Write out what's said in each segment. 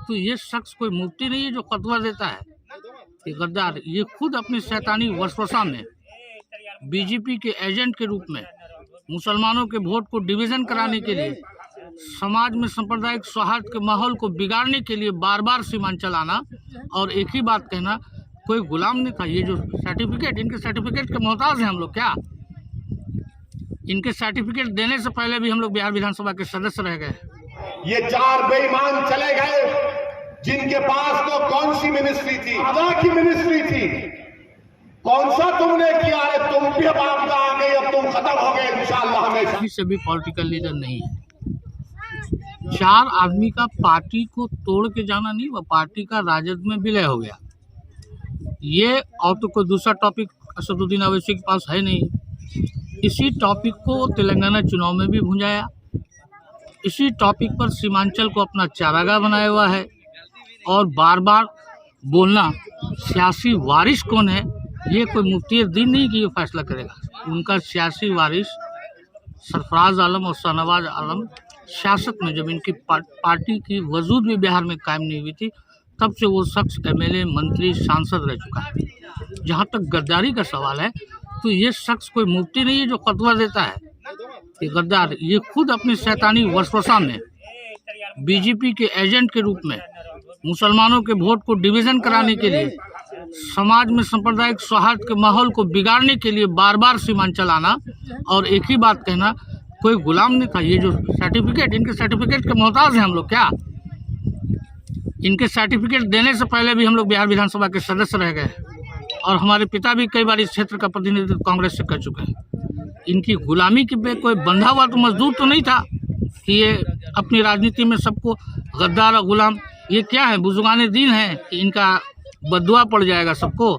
तो ये शख्स कोई मुफ्ती नहीं है जो फतवा देता है कि गद्दार। ये खुद अपनी शैतानी वसवसा में बीजेपी के एजेंट के रूप में मुसलमानों के वोट को डिवीजन कराने के लिए, समाज में सांप्रदायिक सौहार्द के माहौल को बिगाड़ने के लिए बार बार सीमांचल आना और एक ही बात कहना, कोई गुलाम नहीं था। ये जो सर्टिफिकेट, इनके सर्टिफिकेट के मोहताज हैं हम लोग क्या? इनके सर्टिफिकेट देने से पहले भी हम लोग बिहार विधानसभा के सदस्य रह गए। ये 4 बेईमान चले गए जिनके पास तो कौन सी मिनिस्ट्री थी, अदा की मिनिस्ट्री थी। कौन सा तुमने किया है? तुम भी अब आपदा आ गई, अब तुम खत्म हो गए इंशाअल्लाह हमेशा। किसी से भी पॉलिटिकल लीडर नहीं है। 4 आदमी का पार्टी को तोड़ के जाना नहीं, वह पार्टी का राजद में विलय हो गया। ये और तो कोई दूसरा टॉपिक असदुद्दीन अवैसी के पास है नहीं। इसी टॉपिक को तेलंगाना चुनाव में भी भुंजाया, इसी टॉपिक पर सीमांचल को अपना चारागाह बनाया हुआ है और बार बार बोलना सियासी वारिस कौन है, ये कोई मुफ्ती दीन नहीं कि ये फैसला करेगा। उनका सियासी वारिस सरफराज आलम और शाहनवाज आलम सियासत में, जब इनकी पार्टी की वजूद भी बिहार में कायम नहीं हुई थी, तब से वो शख्स एमएलए, मंत्री, सांसद रह चुका है। जहाँ तक गद्दारी का सवाल है, तो ये शख्स कोई मुफ्ती नहीं है जो फतवा देता है कि गद्दार। ये खुद अपनी शैतानी वसवसा में बीजेपी के एजेंट के रूप में मुसलमानों के वोट को डिवीजन कराने के लिए, समाज में सांप्रदायिक सौहार्द के माहौल को बिगाड़ने के लिए बार बार सीमांचल आना और एक ही बात कहना, कोई गुलाम नहीं था। ये जो सर्टिफिकेट, इनके सर्टिफिकेट के मोहताज हैं हम लोग क्या? इनके सर्टिफिकेट देने से पहले भी हम लोग बिहार विधानसभा के सदस्य रह गए और हमारे पिता भी कई बार इस क्षेत्र का प्रतिनिधित्व कांग्रेस से कर चुके हैं। इनकी गुलामी के पे कोई बंधा हुआ तो मजदूर तो नहीं था कि ये अपनी राजनीति में सबको गद्दार और गुलाम, ये क्या है? बुजुर्गाने दीन है कि इनका बददुआ पड़ जाएगा सबको।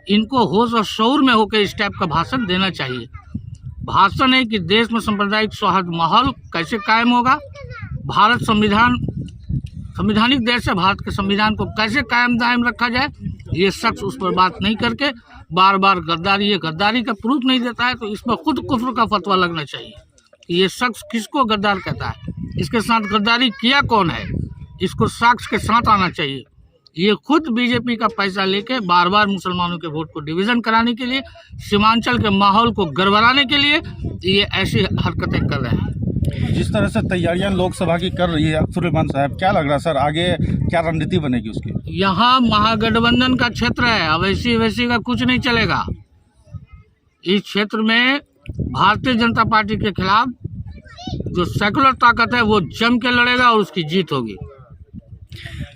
इनको होश और शऊर में होकर इस टाइप का भाषण देना चाहिए। भाषण है कि देश में सांप्रदायिक सौहार्द माहौल कैसे कायम होगा, भारत संवैधानिक देश है, भारत के संविधान को कैसे कायम दायम रखा जाए, ये शख्स उस पर बात नहीं करके बार बार गद्दारी, ये गद्दारी का प्रूफ नहीं देता है, तो इस पर खुद कुफ्र का फतवा लगना चाहिए कि ये शख्स किसको गद्दार कहता है, इसके साथ गद्दारी किया कौन है, इसको साक्ष्य के साथ आना चाहिए। ये खुद बीजेपी का पैसा लेके बार बार मुसलमानों के वोट को डिवीजन कराने के लिए, सीमांचल के माहौल को गड़बड़ाने के लिए ये ऐसी हरकतें कर रहे हैं। जिस तरह से तैयारियां लोकसभा की कर रही है सुलेमान साहब, क्या लग रहा है सर आगे क्या रणनीति बनेगी उसकी? यहाँ महागठबंधन का क्षेत्र है, अवैसी का कुछ नहीं चलेगा। इस क्षेत्र में भारतीय जनता पार्टी के खिलाफ जो सेकुलर ताकत है वो जम के लड़ेगा और उसकी जीत होगी।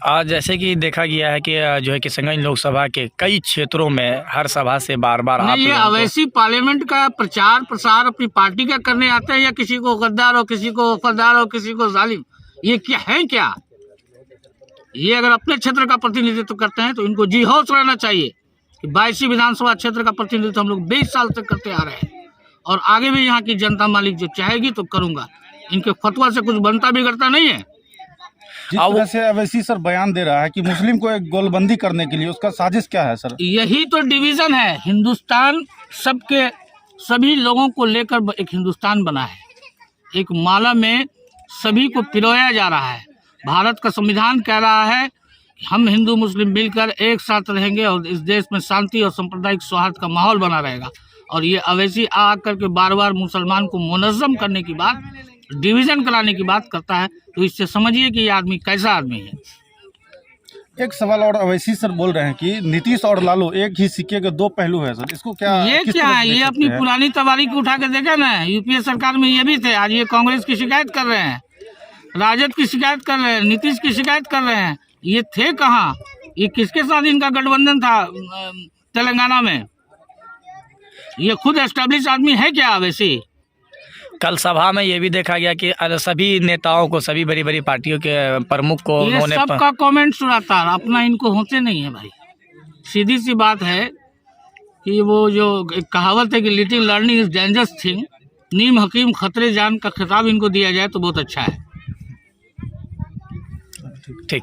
आज जैसे कि देखा गया है कि जो है किशनगंज लोकसभा के कई क्षेत्रों में हर सभा से बार बार आप ये अवैसी पार्लियामेंट का प्रचार प्रसार अपनी पार्टी का करने आते हैं, या किसी को गद्दार और किसी को वफादार और किसी को जालिम, ये क्या है? क्या ये अगर अपने क्षेत्र का प्रतिनिधित्व करते हैं तो इनको जी होश रहना चाहिए कि 22 विधानसभा क्षेत्र का प्रतिनिधित्व हम लोग 20 साल तक करते आ रहे हैं और आगे भी यहाँ की जनता मालिक जो चाहेगी तो करूँगा। इनके फतवा से कुछ बनता बिगड़ता नहीं है। जिस तरह से अवैसी सर बयान दे रहा है कि मुस्लिम को एक गोलबंदी करने के लिए, उसका साजिश क्या है सर? यही तो डिवीजन है। हिंदुस्तान सबके सभी लोगों को लेकर एक हिंदुस्तान बना है, एक माला में सभी को पिरोया जा रहा है। भारत का संविधान कह रहा है कि हम हिंदू मुस्लिम मिलकर एक साथ रहेंगे और इस देश में शांति और सांप्रदायिक सौहार्द का माहौल बना रहेगा। और ये अवैसी आकर के बार बार मुसलमान को मुनज़्ज़म करने की बात, डिवीजन कराने की बात करता है, तो इससे समझिए कि ये आदमी कैसा आदमी है। एक सवाल और अवैसी सर बोल रहे हैं कि नीतीश और लालू एक ही सिक्के के 2 पहलू है सर, इसको क्या ये क्या है? ये अपनी पुरानी तवारीख उठा के देखा ना, यूपीए सरकार में ये भी थे, आज ये कांग्रेस की शिकायत कर रहे हैं, राजद की शिकायत कर रहे हैं, नीतीश की शिकायत कर रहे हैं। ये थे कहाँ? ये किसके साथ इनका गठबंधन था तेलंगाना में? ये खुद एस्टेब्लिश आदमी है क्या अवैसी? कल सभा में ये भी देखा गया कि सभी नेताओं को, सभी बड़ी बड़ी पार्टियों के प्रमुख को उन्होंने सबका कमेंट सुनाता है, अपना इनको होते नहीं है भाई। सीधी सी बात है कि वो जो एक कहावत है कि little learning is dangerous thing, नीम हकीम खतरे जान का खिताब इनको दिया जाए तो बहुत अच्छा है। ठीक।